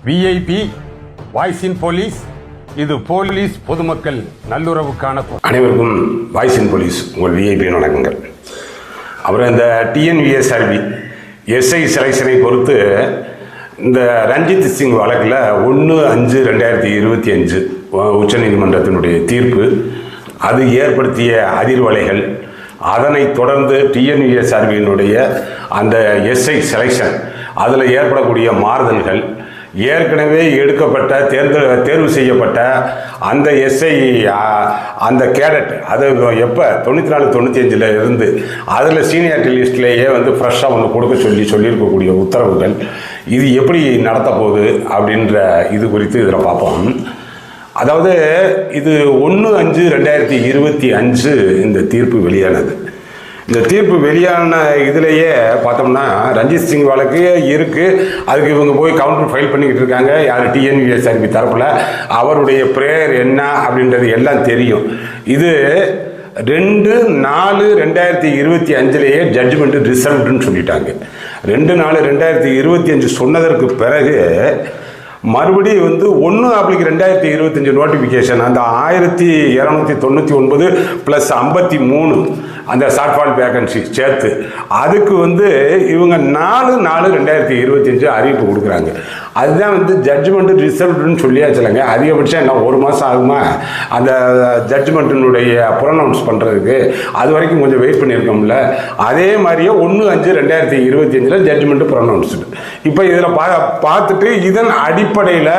VIP voice இன் police. இது police பொதுமக்கள் நல்லுறவுக்கான. அனைவருக்கும் வாய்ஸ் இன் போலீஸ் உங்கள் விஐபியின் வணக்கங்கள். அப்புறம் இந்த டிஎன்விஎஸ்ஆர்பி எஸ்ஐ செலெக்ஷனை பொறுத்து இந்த ரஞ்சித் சிங் வழக்கில் 1/5/2025 உச்சநீதிமன்றத்தினுடைய தீர்ப்பு, அது ஏற்படுத்திய அதிர்வலைகள், அதனைத் தொடர்ந்து டிஎன்விஎஸ்ஆர்பியினுடைய அந்த எஸ்ஐ செலெக்ஷன் அதில் ஏற்படக்கூடிய மாறுதல்கள், ஏற்கனவே எடுக்கப்பட்ட தேர்வு செய்யப்பட்ட அந்த எஸ்ஐ அந்த கேடட், அது எப்போ 94-95 இருந்து அதில் சீனியாரிட்டி லிஸ்ட்லேயே ஃப்ரெஷ்ஷாக கொடுக்க சொல்லியிருக்கக்கூடிய உத்தரவுகள், இது எப்படி நடத்த போகுது அப்படின்ற இது குறித்து இதில் பார்ப்போம். அதாவது இது 1/5/2025 இந்த தீர்ப்பு வெளியானது. இந்த தீர்ப்பு வெளியான இதிலேயே பார்த்தோம்னா ரஞ்சித் சிங் வழக்கு இருக்குது. அதுக்கு இவங்க போய் கவுண்டர் ஃபைல் பண்ணிக்கிட்டு இருக்காங்க. யார்? டிஎன்விஎஸ்ஆர்பி தரப்பில். அவருடைய ப்ரேயர் என்ன அப்படின்றது எல்லாம் தெரியும். இது 2/4/2025 ஜட்ஜ்மெண்ட் ரிசர்வ்டுன்னு சொல்லிட்டாங்க. 2/4/2025 சொன்னதற்கு பிறகு மறுபடியும் 1/2025 நோட்டிஃபிகேஷன், அந்த 1299 + 53 அந்த ஷார்ட்ஃபால் வேகன்சி சேர்த்து, அதுக்கு இவங்க 4/4/2025 அறிவிப்பு கொடுக்குறாங்க. அதுதான் ஜட்ஜ்மெண்ட் ரிசர்வ்டுன்னு சொல்லியாச்சுலங்க. அதிகபட்சம் என்ன, 1 மாதம் ஆகுமா அந்த ஜட்ஜ்மெண்ட்டினுடைய ப்ரொனவுன்ஸ் பண்ணுறதுக்கு? அது வரைக்கும் கொஞ்சம் வெயிட் பண்ணியிருக்கோம்ல. அதே மாதிரியே 1/5/2025 ஜட்ஜ்மெண்ட் ப்ரொனவுன்ஸ்டு. இப்போ இதில் பார்த்துட்டு இதன் அடிப்படையில்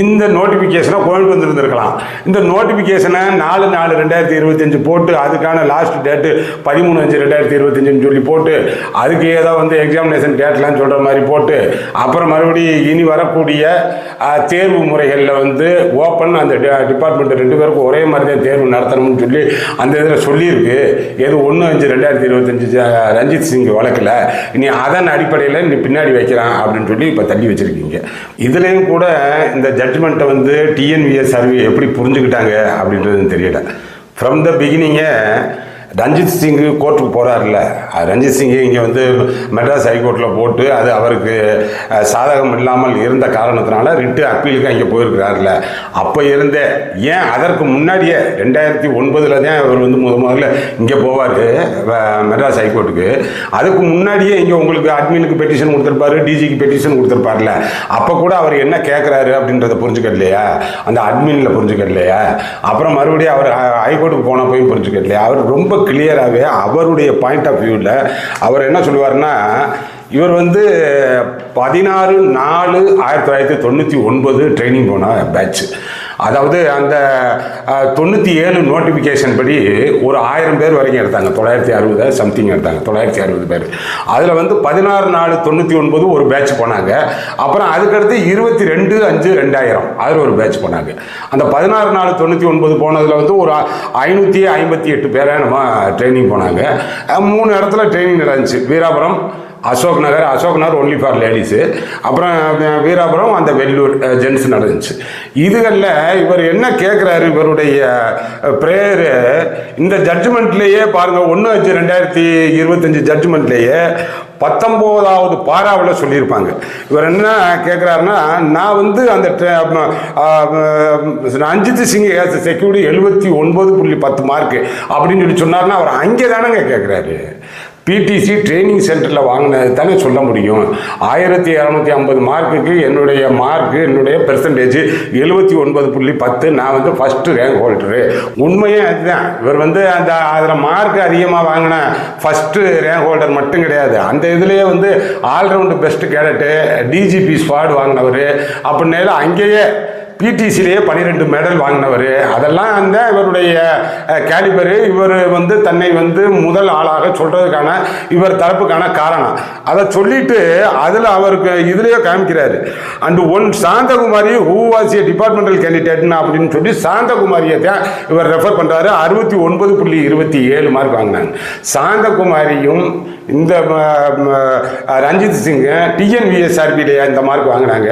இந்த நோட்டிஃபிகேஷனை கொண்டு வந்திருந்திருக்கலாம். இந்த நோட்டிஃபிகேஷனை 4/4/2025 போட்டு, அதுக்கான லாஸ்ட் டேட்டு 13/5/2025 சொல்லி போட்டு, அதுக்கு ஏதோ எக்ஸாமினேஷன் டேட்லாம் சொல்கிற மாதிரி போட்டு, அப்புறம் மறுபடியும் இனி வரக்கூடிய தேர்வு முறைகளில் ஓப்பன் அந்த டிபார்ட்மெண்ட் 2 பேருக்கும் ஒரே மாதிரி தான் தேர்வு நடத்தணும்னு சொல்லி அந்த இதில் சொல்லியிருக்கு. எது 1/5/2025 ரஞ்சித் சிங் வழக்கில். இனி அதன் அடிப்படையில் நீ பின்னாடி வைக்கிறான் அப்படின்னு சொல்லி இப்போ தள்ளி வச்சுருக்கீங்க. இதுலேயும் கூட இந்த ஜட்ஜ்மெண்ட்டை டிஎன்விஎஸ்ஆர்பி எப்படி புரிஞ்சுக்கிட்டாங்க அப்படின்றது தெரியல. ஃப்ரம் த பிகினிங்கே ரஞ்சித் சிங் கோர்ட்டுக்கு போகிறார்ல, ரஞ்சித் சிங் இங்கே மெட்ராஸ் ஹைகோர்ட்டில் போட்டு அது அவருக்கு சாதகம் இல்லாமல் இருந்த காரணத்தினால ரிட்டு அப்பீலுக்கு அங்கே போயிருக்கிறார்ல. அப்போ இருந்தே ஏன் அதற்கு முன்னாடியே 2009 தான் இவர் முதல்ல இங்கே போவார் மெட்ராஸ் ஹைகோர்ட்டுக்கு. அதுக்கு முன்னாடியே இங்கே உங்களுக்கு அட்மினுக்கு பெட்டிஷன் கொடுத்துருப்பாரு, டிஜிக்கு பெட்டிஷன் கொடுத்துருப்பார்ல. அப்போ கூட அவர் என்ன கேட்குறாரு அப்படின்றத புரிஞ்சுக்கலையா, அந்த அட்மினில் புரிஞ்சுக்கலையா? அப்புறம் மறுபடியும் அவர் ஹைகோர்ட்டுக்கு போன போய் புரிஞ்சுக்கலையா? அவர் ரொம்ப கிளியராகவே அவருடைய பாயிண்ட் ஆஃப் வியூவில் அவர் என்ன சொல்லுவார்னா, இவர் 16/4/1999 ட்ரைனிங் போன பேட்ச். அதாவது அந்த 97 நோட்டிஃபிகேஷன் படி ஒரு 1000 பேர் வரைக்கும் எடுத்தாங்க. 960 சம்திங் எடுத்தாங்க, 960 பேர். அதில் 16/4/99 ஒரு பேட்ச் போனாங்க. அப்புறம் அதுக்கடுத்து 22/5/2000 அதில் ஒரு பேட்ச் போனாங்க. அந்த 16/4/99 போனதில் ஒரு 558 பேரை நம்ம ட்ரைனிங் போனாங்க. 3 இடத்துல ட்ரைனிங் நடந்துச்சு. Veerapuram, Ashok Nagar only for ladies, அப்புறம் வீராபுரம் அந்த வெள்ளூர் ஜென்ஸ் நடந்துச்சு. இதுகளில் இவர் என்ன கேட்குறாரு, இவருடைய ப்ரேயரு இந்த ஜட்ஜ்மெண்ட்லேயே பாருங்கள், 1/5/2025 ஜட்ஜ்மெண்ட்லேயே 19வது பாராவில் சொல்லியிருப்பாங்க. இவர் என்ன கேட்குறாருன்னா, நான் அந்த ரஞ்சித் சிங் செக்யூரிட்டி 79.10 மார்க்கு அப்படின்னு சொல்லி சொன்னார்னா அவர் அங்கே தானேங்க கேட்குறாரு. பிடிசி ட்ரைனிங் சென்டரில் வாங்கினது தானே சொல்ல முடியும். 1250 மார்க்குக்கு என்னுடைய பெர்சன்டேஜ் 79.10. நான் ஃபஸ்ட்டு ரேங்க் ஹோல்டரு. உண்மையே அதுதான். இவர் அந்த அதில் மார்க் அதிகமாக வாங்கின ஃபஸ்ட்டு ரேங்க் ஹோல்டர் மட்டும் கிடையாது. அந்த இதுலேயே ஆல்ரவுண்டு பெஸ்ட்டு கேடட்டு, டிஜிபி ஸ்குவாட் வாங்கினவர் அப்படின்னால அங்கேயே பிடிசிலேயே 12 மெடல் வாங்கினவர். அதெல்லாம் இவருடைய கேலிபரு. இவர் தன்னை முதல் ஆளாக சொல்கிறதுக்கான இவர் தரப்புக்கான காரணம். அதை சொல்லிட்டு அதில் அவருக்கு இதுலேயே காமிக்கிறாரு. And Santhakumari who was a departmental கேண்டிடேட்னு அப்படின்னு சொல்லி சாந்தகுமாரியை தான் இவர் ரெஃபர் பண்ணுறாரு. 69.27 மார்க் வாங்கினாங்க. சாந்தகுமாரியும் இந்த ரஞ்சித் சிங் டிஎன்விஎஸ்ஆர்பியிலேயே இந்த மார்க் வாங்கினாங்க.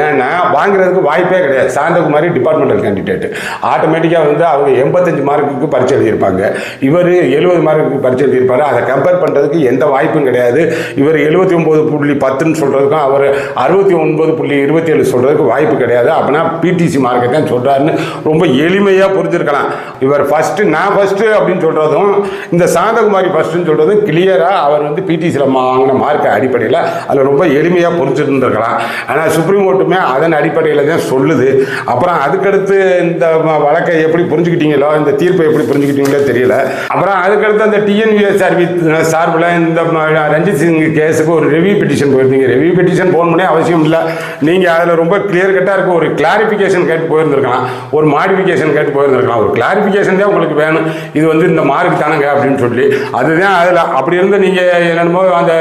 ஏன்னா வாங்குறதுக்கு வாய்ப்பே கிடையாது. சாந்தகுமாரி டிபார்ட்மெண்டல் கேண்டிடேட், ஆட்டோமேட்டிக்காக வந்து அவங்க 85 மார்க்குக்கு பரிச்சை எழுதியிருப்பாங்க, இவர் 70 மார்க்குக்கு பரிச்சை எழுதியிருப்பாரு. அதை கம்பேர் பண்ணுறதுக்கு எந்த வாய்ப்பும் கிடையாது. இவர் 79.10 சொல்கிறதுக்கும் அவர் 69.27 சொல்கிறதுக்கு வாய்ப்பு கிடையாது. அப்படின்னா பிடிசி மார்க்கை தான் சொல்கிறாருன்னு ரொம்ப எளிமையாக புரிஞ்சிருக்கலாம். இவர் நான் ஃபஸ்ட்டு அப்படின்னு சொல்கிறதும் இந்த சாந்தகுமாரி ஃபஸ்ட்டுன்னு சொல்கிறதும் கிளியராக அவர் வந்து பிடிசியில் வாங்கின மார்க்கை அடிப்படையில் அதில் ரொம்ப எளிமையாக புரிஞ்சுருந்துருக்கலாம். ஆனால் சுப்ரீம் கோர்ட்டுமே அதன் அடிப்படையில் தான் சொல்லுது. அப்புறம் அதுக்கடுத்து இந்த வழக்கை எப்படி புரிஞ்சுக்கிட்டீங்களோ, இந்த தீர்ப்பை எப்படி புரிஞ்சுக்கிட்டீங்களோ தெரியல. அப்புறம் அதுக்கடுத்து அந்த டிஎன்விஎஸ்ஆர்பி சார்பில் இந்த ரஞ்சித் சிங் கேஸுக்கு ஒரு ரிவ்யூ பெட்டிஷன் போயிருந்தீங்க. ரிவ்யூ பெட்டிஷன் போகணும்னே அவசியம் இல்லை. நீங்கள் அதில் ரொம்ப கிளியர் கட்டாக இருக்க ஒரு கிளாரிஃபிகேஷன் கேட்டு போயிருந்துருக்கலாம், ஒரு மாடிஃபிகேஷன் கேட்டு போயிருந்துருக்கலாம். ஒரு கிளாரிஃபிகேஷன் தான் உங்களுக்கு வேணும், இது வந்து இந்த மார்க் தானுங்க அப்படின்னு சொல்லி. அதுதான் அதில் அப்படி இருந்து நீங்கள் என்னென்னமோ அந்த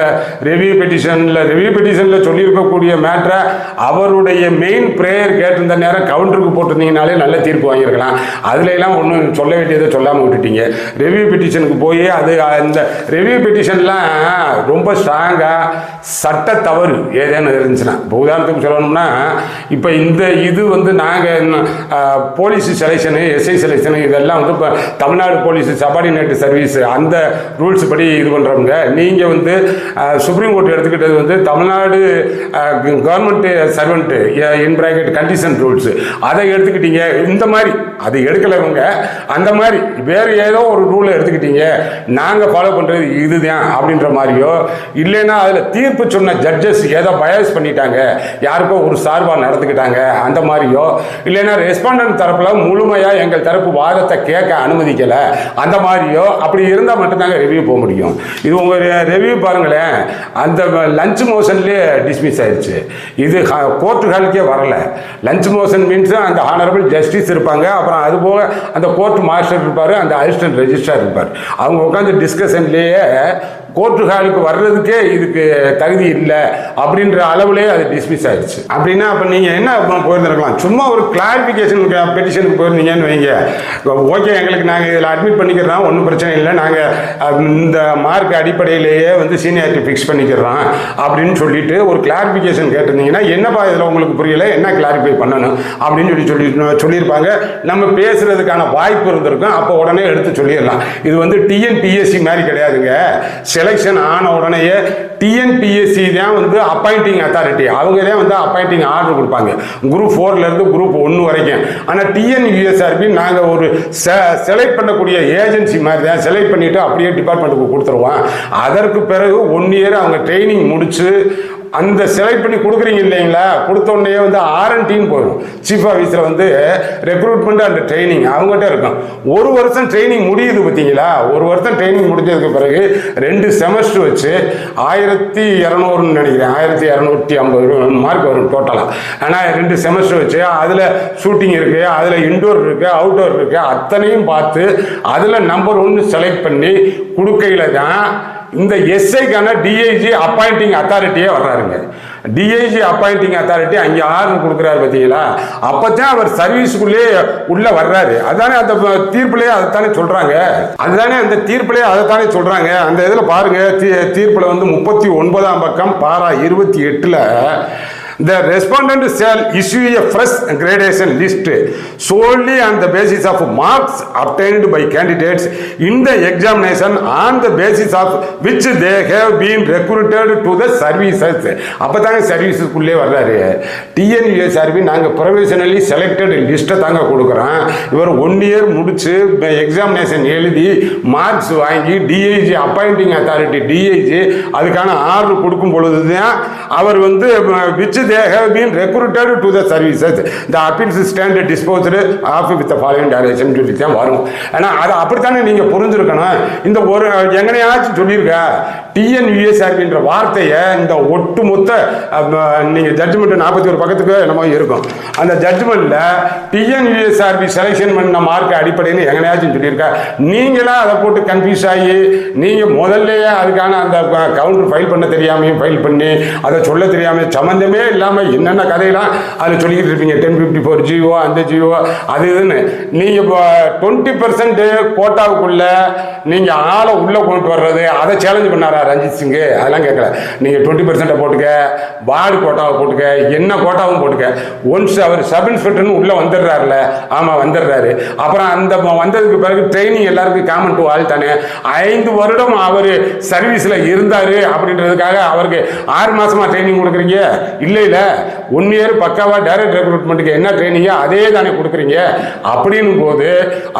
ரிவ்யூ பெட்டிஷனில் சொல்லியிருக்கக்கூடிய மேட்டரை அவருடைய மெயின் ப்ரேயர் கேட்டிருந்த நேரம் கவுண்டருக்கு போட்டிருந்தீங்கனாலே நல்ல தீர்ப்பு வாங்கியிருக்கலாம். அதுல எல்லாம் ஒன்றும் சொல்ல வேண்டியதை சொல்லாமல் விட்டுட்டீங்க. ரிவ்யூ பெட்டிஷனுக்கு போய் அது அந்த ரிவ்யூ பெட்டிஷன்லாம் ரொம்ப ஸ்ட்ராங்காக சட்ட தவறு ஏதேனும் இருந்துச்சுன்னா, இப்போ உதாரணத்துக்கு சொல்லணும்னா, இப்போ இது வந்து நாங்கள் போலீஸ் செலெக்ஷனு, எஸ்ஐ செலெக்ஷனு இதெல்லாம் வந்து இப்போ தமிழ்நாடு போலீஸ் சபார்டினேட் சர்வீஸ் அந்த ரூல்ஸ் படி இது பண்ணுறவங்க. நீங்கள் வந்து சுப்ரீம் கோர்ட் எடுத்துக்கிட்டது வந்து தமிழ்நாடு கவர்மெண்ட் சர்வெண்ட் இன் பிராக்கெட் கண்டிஷன் ரூல்ஸ், அதை எடுத்துக்கிட்டீங்க. இந்த மாதிரி அது எடுக்கலவங்க அந்த மாதிரி வேறு ஏதோ ஒரு ரூலை எடுத்துக்கிட்டீங்க, நாங்கள் ஃபாலோ பண்ணுறது இதுதான் அப்படின்ற மாதிரியோ, இல்லைன்னா அதில் தீர்ப்பு சொன்ன ஜட்ஜஸ் ஏதோ பயாஸ் பண்ணிட்டாங்க, யாருக்கோ ஒரு சார்பாக நடந்துக்கிட்டாங்க அந்த மாதிரியோ, இல்லைன்னா ரெஸ்பாண்டன்ட் தரப்பில் முழுமையாக எங்கள் தரப்பு வாதத்தை கேட்க அனுமதிக்கலை அந்த மாதிரியோ, அப்படி இருந்தால் மட்டும்தாங்க ரிவ்யூ போக முடியும். இது உங்கள் ரிவ்யூ பாருங்களேன், அந்த லஞ்ச் மோஷன்லேயே டிஸ்மிஸ் ஆயிடுச்சு. இது கோர்ட்டு ஹாலுக்கே வரல. லஞ்ச் மோஷன் மீன்ஸ் அந்த ஹானரபிள் ஜஸ்டிஸ் இருப்பாங்க, அப்புறம் அது போக அந்த கோர்ட் மாஸ்டர் இருப்பார், அந்த அசிஸ்டன்ட் ரெஜிஸ்ட்ரார் இருப்பார். அவங்க உட்காந்து டிஸ்கஷன்லேயே கோர்ட்டு ஹாலுக்கு வர்றதுக்கே இதுக்கு தகுதி இல்லை அப்படின்ற அளவுலேயே அது டிஸ்மிஸ் ஆயிடுச்சு. அப்படின்னா அப்போ நீங்கள் என்ன போயிருந்துருக்கலாம், சும்மா ஒரு கிளாரிஃபிகேஷன் பெட்டிஷனுக்கு போயிருந்தீங்கன்னு வைங்க, ஓகே எங்களுக்கு நாங்கள் இதில் அட்மிட் பண்ணிக்கிறோம், ஒன்றும் பிரச்சனை இல்லை, நாங்கள் இந்த மார்க் அடிப்படையிலேயே வந்து சீனியாரிட்டி ஃபிக்ஸ் பண்ணிக்கிறோம் அப்படின்னு சொல்லிட்டு ஒரு கிளாரிஃபிகேஷன் கேட்டிருந்தீங்கன்னா, என்னப்பா இதில் உங்களுக்கு புரியலை, என்ன கிளாரிஃபை பண்ணணும் அப்படின்னு சொல்லியிருப்பாங்க. நம்ம பேசுறதுக்கான வாய்ப்பு இருந்திருக்கும், அப்போ உடனே எடுத்து சொல்லிடலாம். இது வந்து டிஎன்பிஎஸ்சி மாதிரி கிடையாதுங்க. செலெக்ஷன் ஆன உடனேயே டிஎன்பிஎஸ்சி தான் வந்து அப்பாயிண்டிங் அத்தாரிட்டி, அவங்க தான் வந்து அப்பாயிண்டிங் ஆர்டர் கொடுப்பாங்க குரூப் 4லேருந்து குரூப் 1 வரைக்கும். ஆனால் டிஎன்யூஎஸ்ஆர்பி நாங்கள் ஒரு செலக்ட் பண்ணக்கூடிய ஏஜென்சி மாதிரி தான், செலக்ட் பண்ணிவிட்டு அப்படியே டிபார்ட்மெண்ட்டுக்கு கொடுத்துருவோம். அதற்கு பிறகு 1 இயர் அவங்க ட்ரைனிங் முடிச்சு அந்த செலக்ட் பண்ணி கொடுக்குறீங்க இல்லைங்களா, கொடுத்தோடனே வந்து ஆர்என்டின்னு போயிடும். சீஃப் ஆஃபீஸில் வந்து ரெக்ரூட்மெண்ட் அண்ட் ட்ரைனிங் அவங்ககிட்ட இருக்கும். 1 வருஷம் ட்ரைனிங் முடியுது பார்த்தீங்களா, 1 வருஷம் ட்ரைனிங் முடிஞ்சதுக்கு பிறகு 2 செமஸ்டர் வச்சு 1200 நினைக்கிறேன், 1250 மார்க் வரும் டோட்டலாக. ஆனால் 2 செமஸ்டர் வச்சு அதில் ஷூட்டிங் இருக்குது, அதில் இன்டோர் இருக்குது, அவுட்டோர் இருக்குது, அத்தனையும் பார்த்து அதில் நம்பர் 1 செலக்ட் பண்ணி கொடுக்கையில் தான் இந்த எஸ்ஐக்கான டிஐஜி அப்பாயிண்டிங் அத்தாரிட்டியே வர்றாருங்க. டிஐஜி அப்பாயிண்டிங் அத்தாரிட்டி அங்கே ஆர்டர் கொடுக்குறாரு பார்த்தீங்களா, அப்போதான் அவர் சர்வீஸுக்குள்ளே உள்ளே வர்றாரு. அதுதானே அந்த தீர்ப்புலேயே அதைத்தானே சொல்கிறாங்க, அதுதானே அந்த தீர்ப்புலேயே அதைத்தானே சொல்கிறாங்க. அந்த இதில் பாருங்கள், தீர்ப்பில் வந்து 39ஆம் பக்கம் பாரா 28ல் the respondent shall issue a fresh gradation list solely on the basis of marks obtained by candidates in the examination on the basis of which they have been recruited to the services. அப்பதாங்க சர்வீஸுக்குள்ளே வர்றாரு. TNUSRB நாங்கள் provisionally selected லிஸ்ட்டை தாங்க கொடுக்குறோம். இவர் 1 year முடிச்சு examination எழுதி marks வாங்கி டிஐஜி அப்பாயிண்டிங் அத்தாரிட்டி டிஐஜி அதுக்கான ஆர்டர் கொடுக்கும் பொழுது தான் அவர் வந்து which they have been recruited to the services, the appeals stand disposed of with the following direction சொல்லித்தான் வரும். ஆனால் அதை அப்படித்தானே நீங்கள் புரிஞ்சுருக்கணும். இந்த ஒரு எங்கனையாச்சும் சொல்லியிருக்க டிஎன்யூஎஸ்ஆர்பின்ற வார்த்தையை இந்த ஒட்டுமொத்த நீங்கள் ஜட்ஜ்மெண்ட் 41 பக்கத்துக்கு என்னமோ இருக்கும், அந்த ஜட்ஜ்மெண்ட்டில் டிஎன்யூஎஸ்ஆர்பி செலெக்ஷன் பண்ண மார்க் அடிப்படைன்னு எங்கனையாச்சும் சொல்லியிருக்கா. நீங்களாம் அதை போட்டு கன்ஃபியூஸ் ஆகி நீங்கள் முதல்லையே அதுக்கான அந்த கவுண்டர் ஃபைல் பண்ண தெரியாமையும் ஃபைல் பண்ணி அதை சொல்ல தெரியாமல் சம்மந்தமே இல்லாமல் என்னென்ன கதையெல்லாம் அதில் சொல்லிக்கிட்டு இருப்பீங்க. 1054 ஜிஓ அந்த ஜிஓ அது இதுன்னு நீங்கள் இப்போ 20% கோட்டாவுக்குள்ள நீங்கள் ஆளை உள்ளே கொண்டு வர்றது அதை சேலஞ்ச் பண்ணாரா ரஞ்சித் சிங்கு அதெல்லாம் கேட்கல. நீங்கள் 20% போட்டுக்க, வார்டு கோட்டாவை போட்டுக்க, என்ன கோட்டாவும் போட்டுக்க. ஒன்ஸ் அவர் சப் இன்ஸ்பெக்டர்னு உள்ளே வந்துடுறாருல, ஆமாம் வந்துடுறாரு. அப்புறம் அந்த வந்ததுக்கு பிறகு ட்ரைனிங் எல்லாருக்கும் காமன் டு ஆல் தானே. 5 வருடம் அவர் சர்வீஸில் இருந்தார் அப்படின்றதுக்காக அவருக்கு 6 மாதமாக ட்ரைனிங் கொடுக்குறீங்க? இல்லை 1 இயர் பக்காவாக டைரக்ட் ரெக்ரூட்மெண்ட்டுக்கு என்ன ட்ரைனிங்கோ அதே தானே கொடுக்குறீங்க. அப்படின்னு போது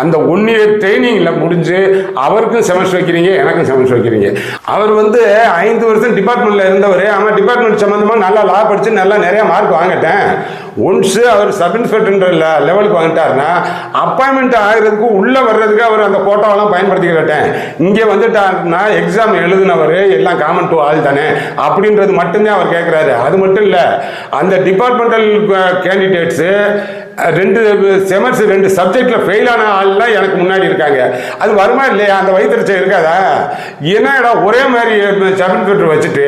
அந்த 1 இயர் ட்ரைனிங்கில் முடிஞ்சு அவருக்கும் செமஸ்டர் வைக்கிறீங்க, எனக்கும் செமஸ்டர் வைக்கிறீங்க. அவர் 5 வருஷம் டிபார்ட்மெண்ட்டில் இருந்தவர். ஆமாம், டிபார்ட்மெண்ட் சம்மந்தமாக நல்லா லா படித்து நல்லா நிறையா மார்க் வாங்கிட்டேன். ஒன்ஸு அவர் சப் இன்ஸ்பெக்டர்ன்ற லெவலுக்கு வந்துட்டார்னா அப்பாயின்மெண்ட் ஆகிறதுக்கு உள்ளே வர்றதுக்கு அவர் அந்த கோட்டாவெல்லாம் பயன்படுத்திக்கிட்டேன். இங்கே வந்துட்டார்னா எக்ஸாம் எழுதினவர் எல்லாம் காமன் டு ஆல் தானே அப்படின்றது மட்டும்தான் அவர் கேட்குறாரு. அது மட்டும் இல்லை, அந்த டிபார்ட்மெண்டல் கேண்டிடேட்ஸு 2 செமஸ்டர் 2 சப்ஜெக்டில் ஃபெயிலான ஆள்லாம் எனக்கு முன்னாடி இருக்காங்க. அது வருமா இல்லையா? அந்த வயிற்றுச்சை இருக்காதா? என்னடா ஒரே மாதிரி சப் இன்ஸ்பெக்டர் வச்சுட்டு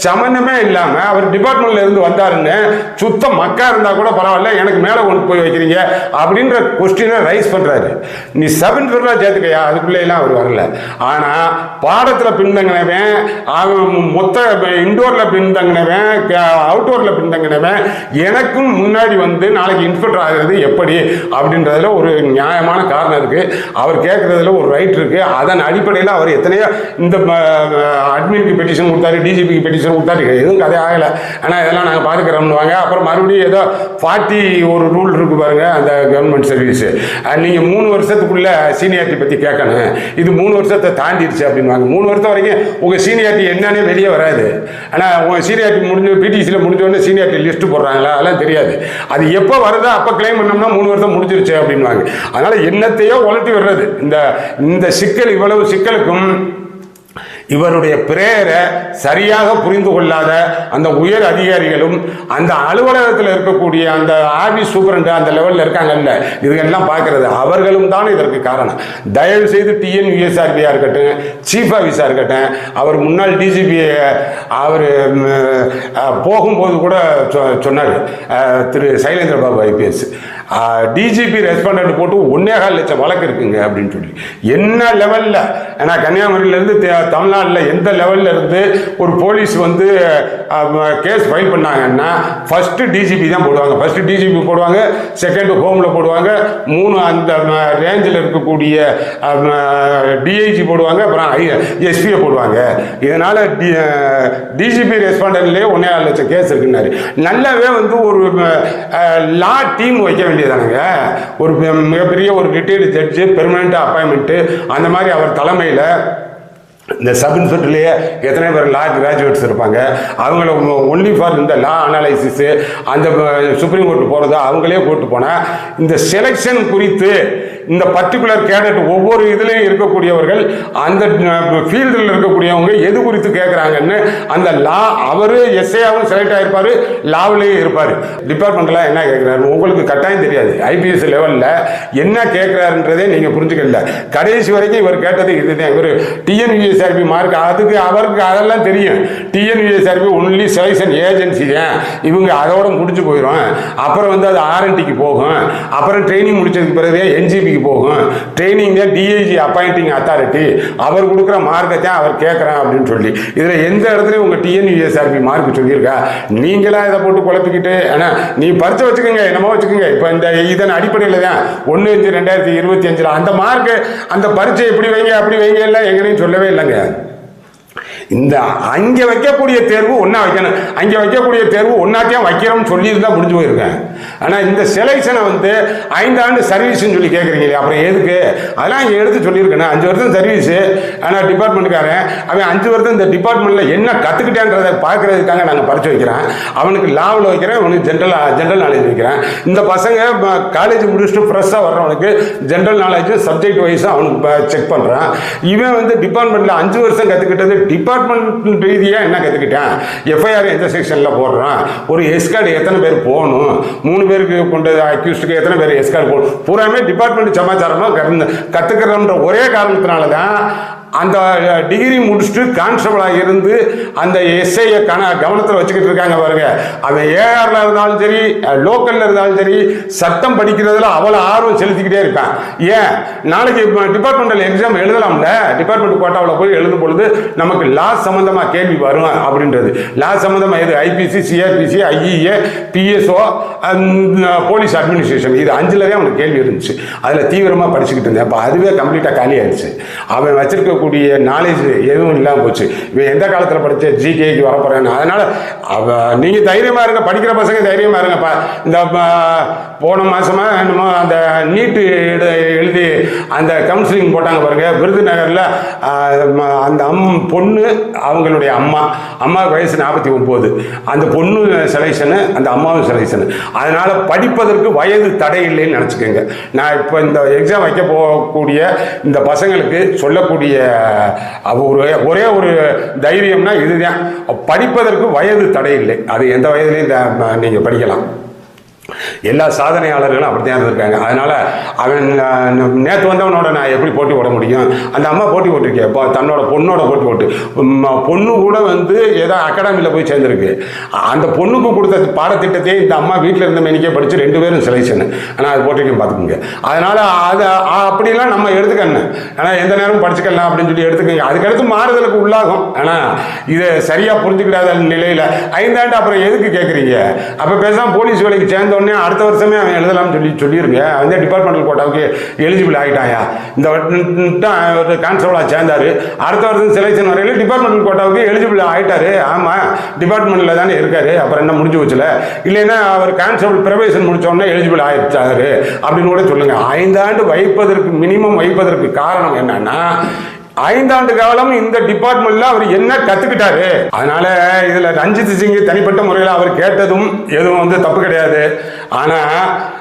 சம்மந்தமே இல்லாமல் அவர் டிபார்ட்மெண்ட்ல இருந்து வந்தாருன்னு சுத்த மக்கா இருந்தால் கூட பரவாயில்ல, எனக்கு மேலே கொண்டு போய் வைக்கிறீங்க அப்படின்ற கொஸ்டினை ரைஸ் பண்ணுறாரு. நீ சப் இன்ஸ்பெக்டராக சேர்த்துக்கையா, அதுக்குள்ளேலாம் அவர் வரல. ஆனால் பாடத்தில் பின்தங்கினவன், அவன் மொத்த இன்டோரில் பின்தங்கினவன், அவுட்டோரில் பின்தங்கினவன் எனக்கும் முன்னாடி நாளைக்கு இன்ஸ்பெக்டர் ஆகிறது எப்படி அப்படின்றதுல ஒரு நியாயமான காரணம் இருக்கு. அவர் கேட்கறதுல ஒரு ரைட் இருக்கு. அதன் அடிப்படையில் அவர் எத்தனையோ இந்த அட்மினுக்கு பெட்டிஷன் கொடுத்தாரு, டிஜிபிக்கு பெட்டிஷன் கொடுத்தாரு, எதுவும் கதை ஆகலை. ஆனால் இதெல்லாம் நாங்கள் பார்த்துக்கிறோம்னுவாங்க. அப்புறம் மறுபடியும் ஏதோ 40 ஒரு ரூல் இருக்கு பாருங்க, அந்த கவர்மெண்ட் சர்வீஸ். நீங்கள் 3 வருஷத்துக்குள்ள சீனியாரிட்டி பற்றி கேட்கணும், இது 3 வருஷத்தை தாண்டிடுச்சு அப்படின்வாங்க. 3 வருஷம் வரைக்கும் உங்கள் சீனியாரிட்டி என்னன்னே வெளியே வராது. ஆனால் உங்கள் சீனியாரிட்டி முடிஞ்சு பிடிசியில் முடிஞ்சோடனே சீனியாரிட்டி லிஸ்ட்டு போடுறாங்களா, அதெல்லாம் தெரியாது. அது எப்போ வருதோ அப்போ கிளைம் பண்ணோம்னா 3 வருஷம் முடிஞ்சிருச்சு அப்படின்வாங்க. அதனால என்னத்தையோ உலட்டி வர்றது. இந்த சிக்கல், இவ்வளவு சிக்கலுக்கும் இவருடைய பிரேயரை சரியாக புரிந்து கொள்ளாத அந்த உயர் அதிகாரிகளும் அந்த அலுவலகத்தில் இருக்கக்கூடிய அந்த ஆபீஸ் சூப்பரண்ட் அந்த லெவலில் இருக்காங்கல்ல, இதுகெல்லாம் பார்க்கறது அவர்களும் தான் இதற்கு காரணம். தயவு செய்து TNUSRB-யா இருக்கட்டும், சீஃப் ஆஃபீஸாக இருக்கட்டும், அவர் முன்னாள் டிஜிபி அவர் போகும்போது கூட சொன்னார், Thiru Sylendra Babu IPS, DGP respondent போட்டு 1.25 லட்சம் வழக்கு இருக்குங்க அப்படின்னு சொல்லி. என்ன லெவலில், ஏன்னா கன்னியாகுமரியிலேருந்து தமிழ்நாட்டில் எந்த லெவலில் இருந்து ஒரு போலீஸ் கேஸ் ஃபைல் பண்ணாங்கன்னா ஃபர்ஸ்ட் டிஜிபி தான் போடுவாங்க. ஃபர்ஸ்ட் டிஜிபி போடுவாங்க, செகண்ட் ஹோமில் போடுவாங்க, 3 அந்த ரேஞ்சில் இருக்கக்கூடிய டிஐஜி போடுவாங்க, அப்புறம் எஸ்பியை போடுவாங்க. இதனால் டிஜிபி ரெஸ்பாண்டன்ட்லேயே 1.25 லட்சம் கேஸ் இருக்குன்னாரு. நல்லாவே ஒரு லா டீம் வைக்க வேண்டியதானுங்க. ஒரு மிகப்பெரிய ஒரு ரிட்டையர்டு ஜட்ஜு, பெர்மனண்ட் அப்பாயின்மெண்ட்டு, அந்த மாதிரி அவர் தலைமையில் இந்த சப் இன்ஸ்பெக்டர்லேயே எத்தனை பேர் லா கிராஜுவேட்ஸ் இருப்பாங்க, அவங்கள ஒன்லி ஃபார் இந்த லா அனாலிசிஸு அந்த சுப்ரீம் கோர்ட்டு போகிறதோ அவங்களே கூப்பிட்டு போனால் இந்த செலெக்ஷன் குறித்து இந்த பர்டிகுலர் கேடட் ஒவ்வொரு இதுலேயும் இருக்கக்கூடியவர்கள் அந்த ஃபீல்டில் இருக்கக்கூடியவங்க எது குறித்து கேட்குறாங்கன்னு அந்த லா அவர் எஸ்ஐயாவும் செலக்ட் ஆகிருப்பார், லாவிலேயே இருப்பார். டிபார்ட்மெண்ட்டில் என்ன கேட்குறாரு உங்களுக்கு கட்டாயம் தெரியாது. IPS லெவலில் என்ன கேட்குறாருன்றதே நீங்கள் புரிஞ்சுக்கல. கடைசி வரைக்கும் இவர் கேட்டது இதுதான். இவர் TNUSRB மார்க், அதுக்கு அவருக்கு அதெல்லாம் தெரியும். TNUSRB ஒன்லி செலெக்ஷன் ஏஜென்சி தான், இவங்க அதோட முடிச்சு போயிடும். அப்புறம் அது R&Dக்கு போகும், அப்புறம் ட்ரைனிங் முடிச்சதுக்கு பிறகு NGPக்கு போகும். ட்ரைனிங் தான் DIG அப்பாயிண்டிங் அத்தாரிட்டி, அவர் கொடுக்குற மார்க்கை தான் அவர் கேட்குறேன் அப்படின்னு சொல்லி. இதில் எந்த இடத்துலையும் உங்கள் TNUSRB மார்க் சொல்லியிருக்கா? நீங்களா இதை போட்டு குழப்பிக்கிட்டு நீ பரிச்சை வச்சுக்கோங்க, என்னமோ வச்சுக்கோங்க. இப்போ இதன் அடிப்படையில் தான் 1/5/2025 அந்த மார்க்கு, அந்த பரிச்சை எப்படி வைங்க அப்படி வைங்க எல்லாம் எங்களையும் சொல்லவே இல்லைங்க. இந்த அங்கே வைக்கக்கூடிய தேர்வு ஒன்றா வைக்கணும், அங்கே வைக்கக்கூடிய தேர்வு ஒன்றாத்தையும் வைக்கிறோம்னு சொல்லியிருந்தா முடிஞ்சு போயிருக்கேன். ஆனால் இந்த செலெக்ஷனை 5 ஆண்டு சர்வீஸ்ன்னு சொல்லி கேட்குறீங்களே, அப்புறம் எதுக்கு? அதெல்லாம் இங்கே எடுத்து சொல்லியிருக்கேன். 5 வருஷம் சர்வீஸு, ஆனால் டிபார்ட்மெண்ட்டுக்காரன் அவன் 5 வருஷம் இந்த டிபார்ட்மெண்ட்டில் என்ன கற்றுக்கிட்டேன்றதை பார்க்குறதுக்காக நாங்கள் பரிச்சு வைக்கிறேன். அவனுக்கு லாவில் வைக்கிறேன், அவனுக்கு ஜென்ரல் நாலேஜ் வைக்கிறேன். இந்த பசங்க காலேஜ் முடிச்சுட்டு ஃப்ரெஷ்ஷாக வர்றவனுக்கு ஜென்ரல் நாலேஜ் சப்ஜெக்ட் வைஸாக அவனுக்கு செக் பண்ணுறான். இவன் டிபார்ட்மெண்ட்டில் 5 வருஷம் கற்றுக்கிட்டது டிபார்ட்மெண்ட் ரீதியாக என்ன கற்றுக்கிட்டேன், FIR எந்த செக்ஷனில் போடுறான், ஒரு எஸ்கார்டு எத்தனை பேர் போகணும், 3 பேருக்கு கொண்டு அக்யூஸ்டுக்கு எத்தனை பேர் எஸ்கார்டு போகணும், பூராமே டிபார்ட்மெண்ட் சமாச்சாரமாக கற்றுக்கிறோன்ற ஒரே காரணத்தினால தான் அந்த டிகிரி முடிச்சுட்டு கான்ஸ்டபிளாக இருந்து அந்த எஸ்ஐயை கவனத்தில் வச்சுக்கிட்டு இருக்காங்க பாருங்க. அவன் ஏஆர்ல இருந்தாலும் சரி, லோக்கல்ல இருந்தாலும் சரி, சட்டம் படிக்கிறதுல அவ்வளோ ஆர்வம் செலுத்திக்கிட்டே இருக்கான். ஏன் நாளைக்கு டிபார்ட்மெண்டல் எக்ஸாம் எழுதலாம்ல, டிபார்ட்மெண்ட் கோட்டாவில் போய் எழுதும் பொழுது நமக்கு லா சம்பந்தமாக கேள்வி வரும் அப்படின்றது. லா சம்பந்தமாக எது IPC, CrPC, IEA, PSO, police administration, இது 5லவே அவனுக்கு கேள்வி இருந்துச்சு. அதில் தீவிரமாக படிச்சுக்கிட்டு இருந்தேன். அப்போ அதுவே கம்ப்ளீட்டாக காலி ஆயிடுச்சு. அவன் வச்சிருக்கக்கூடிய நாலேஜ் எதுவும் இல்லாமல் போச்சு. இவன் எந்த காலத்தில் படித்த ஜிகேக்கு வரப்போறேன்னு. அதனால நீங்கள் தைரியமாக இருங்க, படிக்கிற பசங்க தைரியமாக இருங்கப்பா. இந்த போன மாசமா என்னமோ அந்த நீட்டு எழுதி அந்த கவுன்சிலிங் போட்டாங்க பாருங்க விருதுநகரில். அந்த பொண்ணு அவங்களுடைய அம்மாவுக்கு வயசு 49. அந்த பொண்ணு செலெக்ஷனு, அந்த அம்மாவும் செலெக்ஷனு. அதனால படிப்பதற்கு வயது தடை இல்லைன்னு நினச்சிக்கோங்க. நான் இப்போ இந்த எக்ஸாம் வைக்க போகக்கூடிய இந்த பசங்களுக்கு சொல்லக்கூடிய ஒரே ஒரு தைரியம்னா இதுதான், படிப்பதற்கு வயது தடை இல்லை. அது எந்த வயதுலையும் நீங்கள் படிக்கலாம். எல்லா சாதனையாளர்களும் அப்படித்தான் இருந்திருக்காங்க. அதனால அவன் நேற்று வந்தவனோட நான் எப்படி போட்டி போட முடியும்? அந்த அம்மா போட்டி போட்டிருக்கேன். இப்போ தன்னோட பொண்ணோட போட்டி போட்டு பொண்ணு கூட வந்து ஏதோ அகாடமியில் போய் சேர்ந்துருக்கு. அந்த பொண்ணுக்கு கொடுத்த பாடத்திட்டத்தையே இந்த அம்மா வீட்டில் இருந்த மெனிக்கே படித்து 2 பேரும் செலெக்ஷன். ஆனால் அது போட்டிருக்கேன் பார்த்துக்கோங்க. அதனால அது அப்படிலாம் நம்ம எடுத்துக்கணும். ஆனால் எந்த நேரமும் படிச்சுக்கலாம் அப்படின்னு சொல்லி எடுத்துக்கோங்க. அதுக்கடுத்து மாறுதலுக்கு உள்ளாகும். ஆனால் இதை சரியாக புரிஞ்சுக்கிடாத நிலையில் 5 ஆண்டு அப்புறம் எதுக்கு கேட்குறீங்க? அப்போ பேசாமல் போலீஸ் வேலைக்கு சேர்ந்த உடனே அடுத்த வருஷமே அவன் எழுதலாம்னு சொல்லிருங்க. அவன் டிபார்ட்மெண்டல் கோட்டாவுக்கு எலிஜிபிள் ஆகிட்டாயா? இந்த கான்ஸ்டபிளாக சேர்ந்தாரு, அடுத்த வருஷம் செலெக்ஷன் வரையில டிபார்ட்மெண்டல் கோட்டாவுக்கு எலிஜிபிள் ஆகிட்டாரு. ஆமாம், டிபார்ட்மெண்ட்டில் தானே இருக்காரு. அப்புறம் என்ன முடிஞ்சு வச்சுல? இல்லைன்னா அவர் கான்ஸ்டபிள் ப்ரொபேஷன் முடிச்ச உடனே எலிஜிபிள் ஆகிட்டாரு அப்படின்னு கூட சொல்லுங்க. 5 ஆண்டு வைப்பதற்கு மினிமம் வைப்பதற்கு காரணம் என்னன்னா, 5 ஆண்டு காலம் இந்த டிபார்ட்மெண்ட்ல அவர் என்ன கத்துக்கிட்டாரு. அதனால இதுல ரஞ்சித் சிங் தனிப்பட்ட முறையில் அவர் கேட்டதும் எதுவும் வந்து தப்பு கிடையாது. ஆனா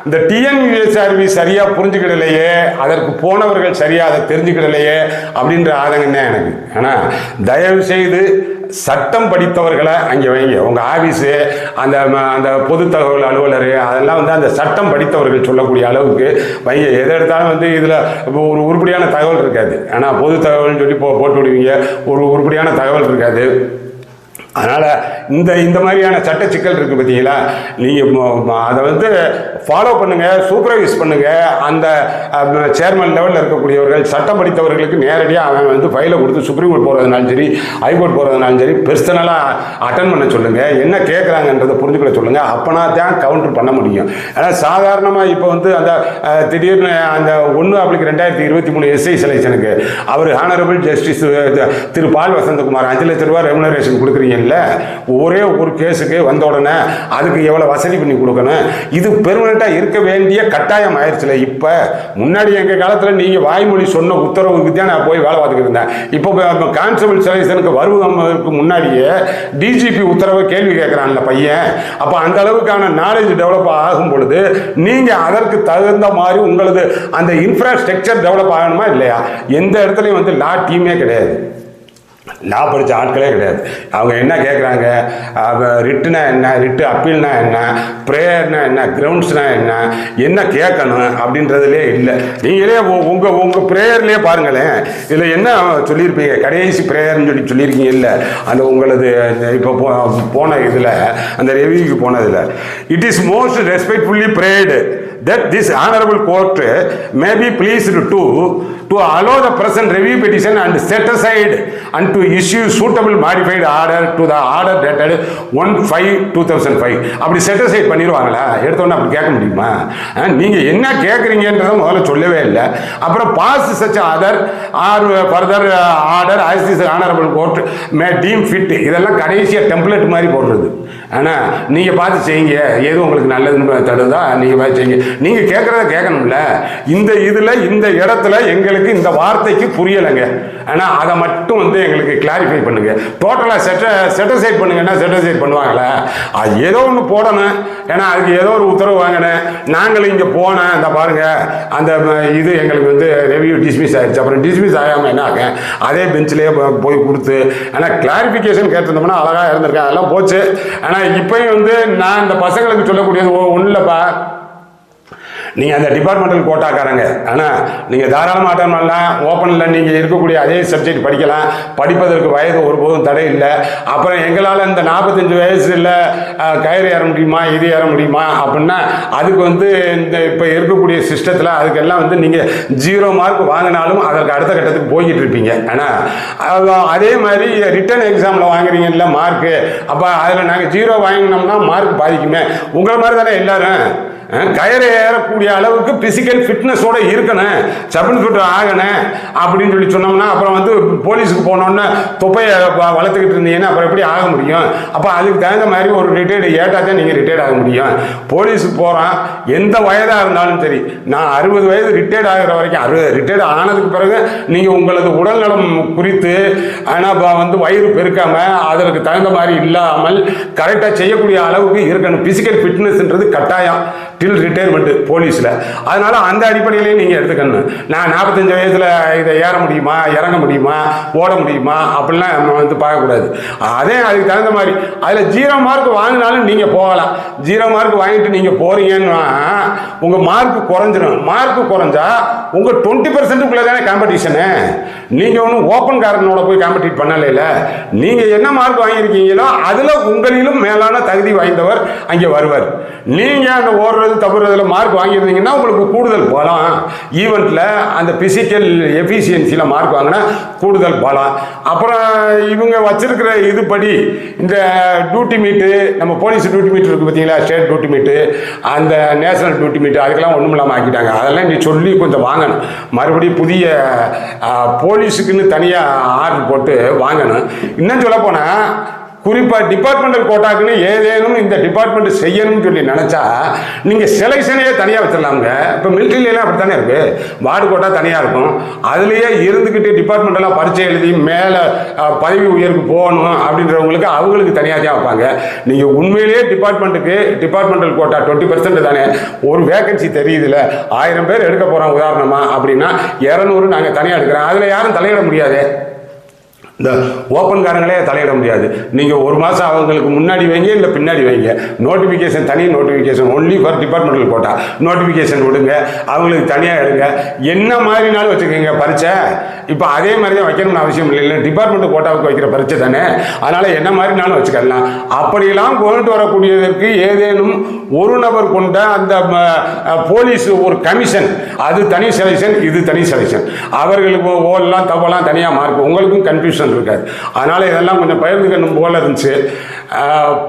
இந்த டிஎன்யூஎஸ்ஆர்பி சரியா புரிஞ்சுக்கிடலையே, அதற்கு போனவர்கள் சரியா அதை தெரிஞ்சுக்கிடலையே அப்படின்ற ஆதங்கம் தான் எனக்கு. ஆனா தயவு செய்து சட்டம் படித்தவர்களை அங்கே வைங்க. உங்கள் ஆஃபீஸு, அந்த அந்த பொது தகவல் அலுவலர், அதெல்லாம் வந்து அந்த சட்டம் படித்தவர்கள் சொல்லக்கூடிய அளவுக்கு வைங்க. எதை எடுத்தாலும் வந்து இதில் ஒரு உருப்படியான தகவல் இருக்காது. ஆனால் பொது தகவல்னு சொல்லி போட்டு விடுவீங்க, ஒரு உருப்படியான தகவல் இருக்காது. அதனால் இந்த மாதிரியான சட்ட சிக்கல் இருக்குது பார்த்தீங்களா, நீங்கள் அதை வந்து ஃபாலோ பண்ணுங்கள், சூப்பர்வைஸ் பண்ணுங்கள். அந்த சேர்மன் லெவலில் இருக்கக்கூடியவர்கள் சட்டம் படித்தவர்களுக்கு நேரடியாக அவன் வந்து ஃபைலை கொடுத்து சுப்ரீம் கோர்ட் போகிறதுனாலும் சரி, ஹைகோர்ட் போகிறதுனாலும் சரி, பெர்சனலாக அட்டன் பண்ண சொல்லுங்கள். என்ன கேட்குறாங்கன்றதை புரிஞ்சுக்கிட சொல்லுங்கள். அப்போனா தான் கவுண்டர் பண்ண முடியும். ஏன்னா சாதாரணமாக இப்போ வந்து அந்த திடீர்னு அந்த 1/2023 எஸ்ஐ செலெக்ஷனுக்கு அவர் ஹானரபிள் ஜஸ்டிஸ் திரு பால் வசந்தகுமார் 5 லட்ச ரூபா ரெமுனரேஷன் கொடுக்குறீங்க. ஒரே ஒரு கேஸுக்கு வந்த உடனே அதுக்கு எவ்வளவு வசதி பண்ணி கொடுக்கணும். இது பெர்மனண்டா இருக்க வேண்டிய கட்டாயம் ஆயிடுச்சுல. இப்ப முன்னாடி எங்க காலத்துல நீங்க வாய்மொழி சொன்ன உத்தரவுக்கு தான் நான் போய் வேலை பார்த்துக்கிட்டு இருந்தேன். இப்போ கான்ஸ்டபிள் செலெக்ஷனுக்கு வருவதற்கு முன்னாடியே டிஜிபி உத்தரவை கேள்வி கேட்கிறான்ல பையன். அப்ப அந்த அளவுக்கான நாலேஜ் டெவலப் ஆகும் பொழுது நீங்க அதற்கு தகுந்த மாதிரி உங்களது அந்த இன்ஃப்ராஸ்ட்ரக்சர் டெவலப் ஆகணுமா இல்லையா? எந்த இடத்துலையும் வந்து லா டீமே கிடையாது, லா படித்த ஆட்களே கிடையாது. அவங்க என்ன கேட்குறாங்க, ரிட்டுனா என்ன, ரிட்டு அப்பீல்னா என்ன, ப்ரேயர்னா என்ன, கிரவுண்ட்ஸ்னா என்ன கேட்கணும் அப்படின்றதுலே இல்லை. நீங்களே உங்கள் ப்ரேயர்லேயே பாருங்களேன், இதில் என்ன சொல்லியிருப்பீங்க, கடைசி ப்ரேயர்னு சொல்லியிருக்கீங்க இல்லை, அந்த உங்களது இப்போ போன இதில் அந்த ரெவியூக்கு போனதில், it is most respectfully prayed that this honorable court may be pleased to allow the present review petition and set aside and to issue suitable modified order to the order dated 1/5/2005. அப்படி set aside பண்ணிடுவாங்களா? எடுத்தோன்னே அப்படி கேட்க முடியுமா? நீங்கள் என்ன கேட்குறீங்கன்றத முதல்ல சொல்லவே இல்லை. அப்புறம் pass such other or further order as this honorable court may deem fit, இதெல்லாம் கடைசியாக டெம்ப்ளேட் மாதிரி போடுறது. ஆனால் நீங்கள் பார்த்து செய்யுங்க, எது உங்களுக்கு நல்லதுன்னு தடுதா நீங்கள் பார்த்து செய்யுங்க. நீங்கள் கேட்குறத கேட்கணும்ல. இந்த இதில் இந்த இடத்துல எங்களுக்கு இந்த வார்த்தைக்கு புரியலைங்க. ஆனால் அதை மட்டும் வந்து எங்களுக்கு கிளாரிஃபை பண்ணுங்க. டோட்டலாக செட்டசைட் பண்ணுங்கன்னா செட்டசைட் பண்ணுவாங்களே, அது ஏதோ ஒன்று போடணும். ஏன்னா அதுக்கு ஏதோ ஒரு உத்தரவு வாங்கினேன், நாங்களும் இங்கே போனேன், இந்த பாருங்க அந்த இது எங்களுக்கு வந்து ரெவியூ டிஸ்மிஸ் ஆயிடுச்சு. அப்புறம் டிஸ்மிஸ் ஆகாமல் என்ன ஆகும், அதே பெஞ்சிலே போய் கொடுத்து ஆனால் கிளாரிஃபிகேஷன் கேட்டிருந்தோம்னா அழகாக இருந்திருக்கேன். அதெல்லாம் போச்சு. ஆனால் இப்போயும் வந்து நான் இந்த பசங்களுக்கு சொல்லக்கூடியது ஒன்றும் இல்லைப்பா, நீங்கள் அந்த டிபார்ட்மெண்டல் கோட்டாக்காரங்க. ஆனால் நீங்கள் தாராளமாக அட்டன் பண்ணலாம். ஓப்பனில் நீங்கள் இருக்கக்கூடிய அதே சப்ஜெக்ட் படிக்கலாம். படிப்பதற்கு வயது ஒருபோதும் தடை இல்லை. அப்புறம் எங்களால் இந்த 45 வயசில் கயிறு ஏற முடியுமா, இது ஏற முடியுமா அப்படின்னா அதுக்கு வந்து இந்த இப்போ இருக்கக்கூடிய சிஸ்டத்தில் அதுக்கெல்லாம் வந்து நீங்கள் 0 மார்க் வாங்கினாலும் அதற்கு அடுத்த கட்டத்துக்கு போய்கிட்டு இருப்பீங்க. ஆனால் அதே மாதிரி ரிட்டன் எக்ஸாமில் வாங்குறீங்கல்ல மார்க்கு, அப்போ அதில் நாங்கள் 0 வாங்கினோம்னா மார்க் பாதிக்குமே. உங்களை மாதிரி தானே எல்லாரும் கயிறு ஏறக்கூடிய அளவுக்கு பிசிக்கல் ஃபிட்னஸோட இருக்கணும், சப் இன்ஸ்பெக்டர் ஆகணும் அப்படின்னு சொல்லி சொன்னோம்னா அப்புறம் வந்து போலீஸுக்கு போனோன்னா தொப்பையை வளர்த்துக்கிட்டு இருந்தீங்கன்னா அப்புறம் எப்படி ஆக முடியும்? அப்போ அதுக்கு தகுந்த மாதிரி ஒரு ரிட்டையர்டு ஏட்டாதான் நீங்கள் ரிட்டையர்ட் ஆக முடியும். போலீஸுக்கு போகிறான் எந்த வயதாக இருந்தாலும் சரி, நான் 60 வயது ரிட்டையர்ட் ஆகிற வரைக்கும், 60 ரிட்டையர்ட் ஆனதுக்கு பிறகு நீங்கள் உங்களது உடல்நலம் குறித்து ஆனால் வந்து வயிறு பெருக்காமல் அதற்கு தகுந்த மாதிரி இல்லாமல் கரெக்டாக செய்யக்கூடிய அளவுக்கு இருக்கணும். பிசிக்கல் ஃபிட்னஸ்ன்றது கட்டாயம் டில் ரிட்டையர்மெண்ட் போலீஸில். அதனால அந்த அடிப்படையிலேயே நீங்கள் எடுத்துக்கணும். நான் 45 வயதில் இதை ஏற முடியுமா, இறங்க முடியுமா, ஓட முடியுமா அப்படிலாம் நம்ம வந்து பார்க்கக்கூடாது. அதே அதுக்கு தகுந்த மாதிரி அதில் 0 மார்க் வாங்கினாலும் நீங்கள் போகலாம். 0 மார்க் வாங்கிட்டு நீங்கள் போகிறீங்கன்னா உங்கள் மார்க் குறைஞ்சிடும். மார்க் குறைஞ்சா உங்கள் 20% தானே காம்படிஷனு. நீங்கள் ஒன்றும் ஓப்பன் காரனோட போய் காம்படிட் பண்ணல. நீங்கள் என்ன மார்க் வாங்கியிருக்கீங்களோ அதில் உங்களிலும் மேலான தகுதி வாய்ந்தவர் அங்கே வருவார். நீங்கள் அந்த ஓடுறது தப்புறதுல மார்க் வாங்கியிருந்தீங்கன்னா உங்களுக்கு கூடுதல் பலம். ஈவெண்ட்டில் அந்த பிசிக்கல் எஃபிஷியன்சியில் மார்க் வாங்கினா கூடுதல் பலம். அப்புறம் இவங்க வச்சிருக்கிற இதுபடி இந்த டியூட்டி மீட்டு, நம்ம போலீஸ் டியூட்டி மீட் இருக்குது பார்த்தீங்களா, ஸ்டேட் டியூட்டி மீட்டு, அந்த நேஷனல் டியூட்டி மீட்டு, அதுக்கெல்லாம் ஒன்றும் இல்லாமல் ஆக்கிட்டாங்க. அதெல்லாம் நீ சொல்லி கொஞ்சம் வாங்கணும். மறுபடியும் புதிய போலீஸுக்குன்னு தனியாக ஆர்டர் போட்டு வாங்கணும். இன்னும் சொல்ல போனால் குறிப்பாக டிபார்ட்மெண்டல் கோட்டாக்குன்னு ஏதேனும் இந்த டிபார்ட்மெண்ட் செய்யணும்னு சொல்லி நினச்சா நீங்கள் செலெக்ஷனையே தனியாக வச்சிடலாமுங்க. இப்போ மிலிட்ரியிலாம் அப்படி தானே இருக்குது. வார்டு கோட்டா தனியாக இருக்கும். அதுலேயே இருந்துக்கிட்டு டிபார்ட்மெண்டெல்லாம் பரீட்சை எழுதி மேலே பதவி உயர்வுக்கு போகணும் அப்படின்றவங்களுக்கு அவங்களுக்கு தனியாக தான் வைப்பாங்க. நீங்கள் உண்மையிலேயே டிபார்ட்மெண்டல் கோட்டா 20% தானே. ஒரு வேகன்சி தெரியுதுல, 1000 பேர் எடுக்க போகிறோம் உதாரணமாக அப்படின்னா 200 நாங்கள் தனியாக எடுக்கிறோம். அதில் யாரும் தலையிட முடியாது. இந்த ஓப்பன்காரங்களே தலையிட முடியாது. நீங்கள் 1 மாதம் அவங்களுக்கு முன்னாடி வைங்க, இல்லை பின்னாடி வைங்க. நோட்டிஃபிகேஷன் தனி notification only for departmental quota notification விடுங்க, அவங்களுக்கு தனியாக எடுங்க. என்ன மாதிரினாலும் வச்சுக்கோங்க பரீட்சை. இப்போ அதே மாதிரி தான் வைக்கணும்னு அவசியம் இல்லை. டிபார்ட்மெண்ட் கோட்டாவுக்கு வைக்கிற பரீட்சை தானே, அதனால் என்ன மாதிரினாலும் வச்சுக்கலாம். அப்படிலாம் கொண்டு வரக்கூடியதற்கு ஏதேனும் ஒரு நபர் கொண்ட அந்த போலீஸ் ஒரு கமிஷன், அது தனி செலெக்ஷன், இது தனி செலெக்ஷன். அவர்களுக்கு ஓலாம் தவலாம் தனியாக மார்க், உங்களுக்கும் கன்ஃபியூஷன் இருக்காது. அதனால இதெல்லாம் கொஞ்சம் பகிர்ந்துக்கணும் போல இருந்துச்சு.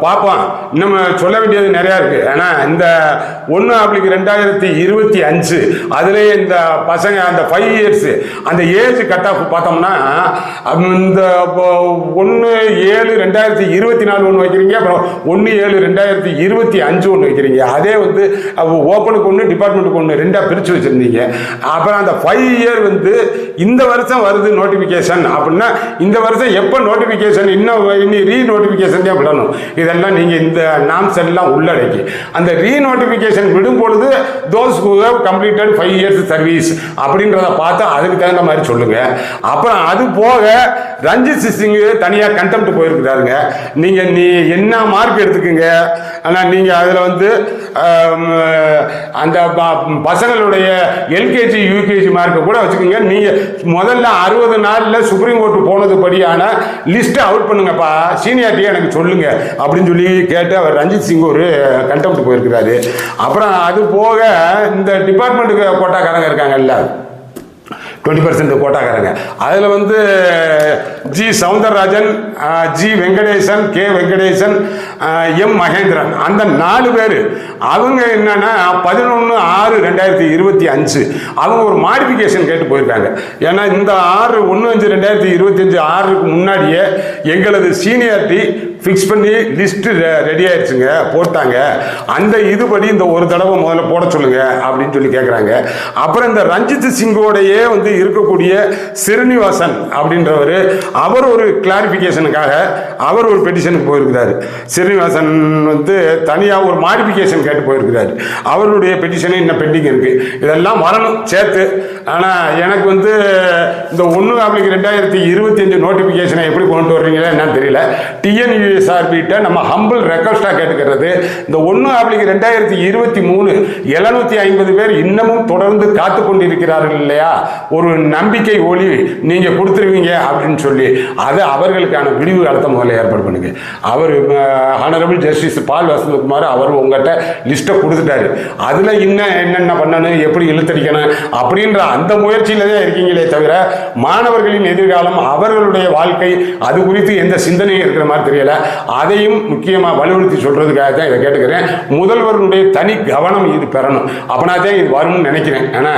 பார்ப்போம். இன்னும் சொல்ல வேண்டியது நிறையா இருக்குது. ஏன்னா இந்த 1/2025 அதுலேயே இந்த பசங்க அந்த 5 இயர்ஸ் அந்த ஏஜ் கட் ஆஃப் பார்த்தோம்னா இந்த 1/7/2024 ஒன்று வைக்கிறீங்க, அப்புறம் 1/7/2025 ஒன்று வைக்கிறீங்க. அதே வந்து ஓப்பனுக்கு ஒன்று டிபார்ட்மெண்ட்டுக்கு ஒன்று 2ஆக பிரித்து வச்சுருந்தீங்க. அப்புறம் அந்த 5 இயர் வந்து இந்த வருஷம் வருது நோட்டிஃபிகேஷன் அப்படின்னா இந்த வருஷம் எப்போ நோட்டிஃபிகேஷன் இன்னும் ரீ நோட்டிஃபிகேஷன் தான் விடணும். இதெல்லாம் நீங்கள் இந்த நாம்ஸ் எல்லாம் உள்ளடக்கி அந்த ரீ நோட்டிஃபிகேஷன் விடும் பொழுது those who have completed 5 years service அப்படின்றத பார்த்து அதுக்கு தகுந்த மாதிரி சொல்லுங்கள். அப்புறம் அது போக ரஞ்சித் சிங் தனியாக கண்டெம்ட் போயிருக்கிறாருங்க. நீங்கள் நீ என்ன மார்க் எடுத்துக்குங்க, ஆனால் நீங்கள் அதில் வந்து அந்த பசங்களுடைய எல்கேஜி யூகேஜி மார்க்கை கூட வச்சுக்கோங்க. நீங்கள் முதல்ல 60 நாளில் சுப்ரீம் கோர்ட்டு போனது படியான லிஸ்ட்டை அவுட் பண்ணுங்கப்பா, சீனியாரிட்டியை எனக்கு சொல்லுங்க அப்படின்னு சொல்லி கேட்டு அவர் ரஞ்சித் சிங் ஒரு கண்டெம்ட் போயிருக்கிறாரு. அப்புறம் அது போக இந்த டிபார்ட்மெண்ட்டுக்கு கோட்டாக்காரங்க இருக்காங்கல்ல 20% கோட்டாக்காரங்க, அதில் வந்து G Soundararajan, G Venkatesan, K Venkatesan, M Mahendran, அந்த 4 பேர் அவங்க என்னன்னா 11/6/2025 அவங்க ஒரு மாடிஃபிகேஷன் கேட்டு போயிருக்காங்க. ஏன்னா இந்த 1/5/2025 6க்கு முன்னாடியே எங்களது சீனியாரிட்டி ஃபிக்ஸ் பண்ணி லிஸ்ட்டு ரெடி ஆயிடுச்சுங்க, போட்டாங்க. அந்த இதுபடி இந்த ஒரு தடவை முதல்ல போட சொல்லுங்க அப்படின்னு சொல்லி கேட்குறாங்க. அப்புறம் இந்த ரஞ்சித் சிங்கோடையே வந்து இருக்கக்கூடிய ஸ்ரீனிவாசன் அப்படின்றவர் அவர் ஒரு கிளாரிஃபிகேஷனுக்காக அவர் ஒரு பெட்டிஷனுக்கு போயிருக்கிறாரு. ஸ்ரீனிவாசன் வந்து தனியாக ஒரு மாடிஃபிகேஷன் கேட்டு போயிருக்கிறாரு. அவருடைய பெட்டிஷனே இன்னும் பெண்டிங் இருக்குது. இதெல்லாம் வரணும் சேர்த்து. ஆனால் எனக்கு வந்து இந்த 1/2025 நோட்டிஃபிகேஷனை எப்படி கொண்டு வர்றீங்களா என்னன்னு தெரியல. டிஎன்யூ டிஎன்யூஎஸ்ஆர்பிட்ட நம்ம ஹம்பிள் ரெக்வஸ்டாக கேட்டுக்கிறது, இந்த 1/2023 750 பேர் இன்னமும் தொடர்ந்து காத்து கொண்டிருக்கிறார்கள் இல்லையா, ஒரு நம்பிக்கை ஒளி நீங்க கொடுத்துருவீங்க அப்படின்னு சொல்லி, அது அவர்களுக்கான விடிவு காலத்தை முதல்ல ஏற்பாடு பண்ணுங்க. அவர் ஹானரபிள் ஜஸ்டிஸ் பால் வசந்தகுமார் அவர் உங்கள்கிட்ட லிஸ்ட்டை கொடுத்துட்டாரு. அதுல இன்னும் என்னென்ன பண்ணணும், எப்படி இழுத்தடிக்கணும் அப்படின்ற அந்த முயற்சியில தான் இருக்கீங்களே தவிர மாணவர்களின் எதிர்காலம், அவர்களுடைய வாழ்க்கை, அது குறித்து எந்த சிந்தனையும் இருக்கிற மாதிரி தெரியல. அதையும் முக்கியமா வலியுறுத்தி சொல்றதுக்காக தான் இதை கேட்டுக்கிறேன். முதல்வருடைய தனி கவனம் இது பெறணும். அப்பனா தான் இது வரும்னு நினைக்கிறேன். ஏன்னா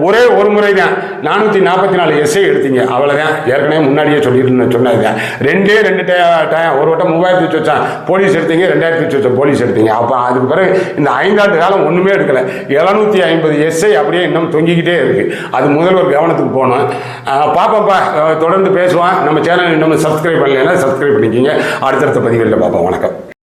ஒரே ஒரு முறை தான் 444 எஸ்ஐ எடுத்தீங்க, அவ்வளவுதான். ஏற்கனவே முன்னாடியே சொல்லிட்டு சொன்னது ரெண்டு டைம், ஒரு வட்டம் 3000 வச்சான் போலீஸ் எடுத்தீங்க, 2000 வச்ச போலீஸ் எடுத்தீங்க. அப்போ அதுக்கு பிறகு இந்த 5 ஆண்டு காலம் ஒண்ணுமே எடுக்கல. 750 எஸ்ஐ அப்படியே இன்னும் தொங்கிக்கிட்டே இருக்கு. அது முதல்வர் கவனத்துக்கு போகணும். பாப்பாப்பா தொடர்ந்து பேசுவான். நம்ம சேனல் இன்னும் சப்ஸ்கிரைப் பண்ணலைன்னா சப்ஸ்கிரைப் பண்ணிக்கிங்க. அடுத்தடுத்த பதிவுகளில் பார்ப்போம். வணக்கம்.